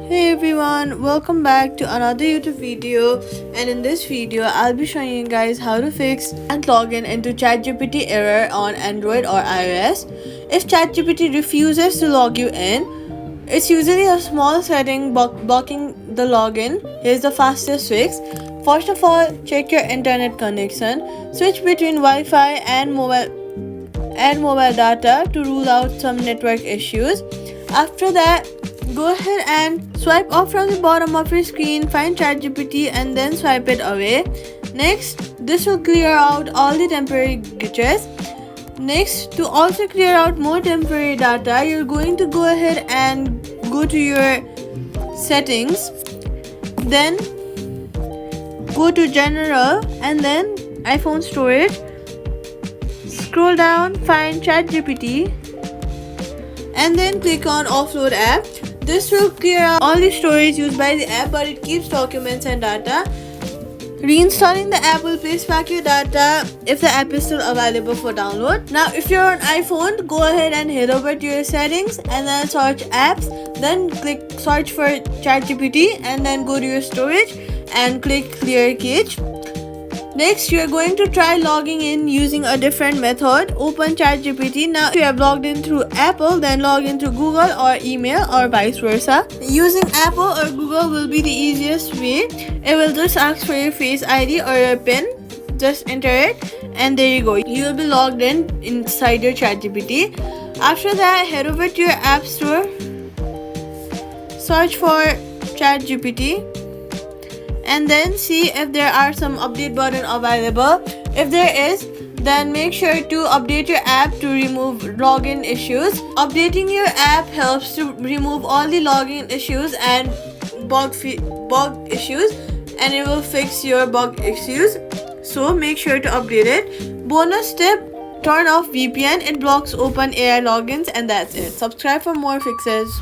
Hey everyone, welcome back to another YouTube video, and in this video I'll be showing you guys how to fix and login into ChatGPT error on Android or iOS. If ChatGPT refuses to log you in, it's usually a small setting blocking the login. Here's the fastest fix. First of all, check your internet connection. Switch between Wi-Fi and mobile data to rule out some network issues. After that, go ahead and swipe up from the bottom of your screen, find ChatGPT and then swipe it away. Next, this will clear out all the temporary glitches. Next, to also clear out more temporary data, you're going to go ahead and go to your settings, then go to general and then iPhone storage. Scroll down, find ChatGPT and then click on offload app. This will clear out all the storage used by the app, but it keeps documents and data. Reinstalling the app will place back your data if the app is still available for download. Now if you're on iPhone, go ahead and head over to your settings and then search apps, then click search for ChatGPT and then go to your storage and click clear cache. Next, you are going to try logging in using a different method. Open ChatGPT. Now, if you have logged in through Apple, then log in through Google or email or vice versa. Using Apple or Google will be the easiest way. It will just ask for your Face ID or your PIN. Just enter it and there you go. You will be logged in inside your ChatGPT. After that, head over to your App Store. Search for ChatGPT. And then see if there are some update button available. If there is, then make sure to update your app to remove login issues. Updating your app helps to remove all the login issues and bug issues, and it will fix your bug issues. So make sure to update it. Bonus tip, turn off VPN. It blocks OpenAI logins, and that's it. Subscribe for more fixes.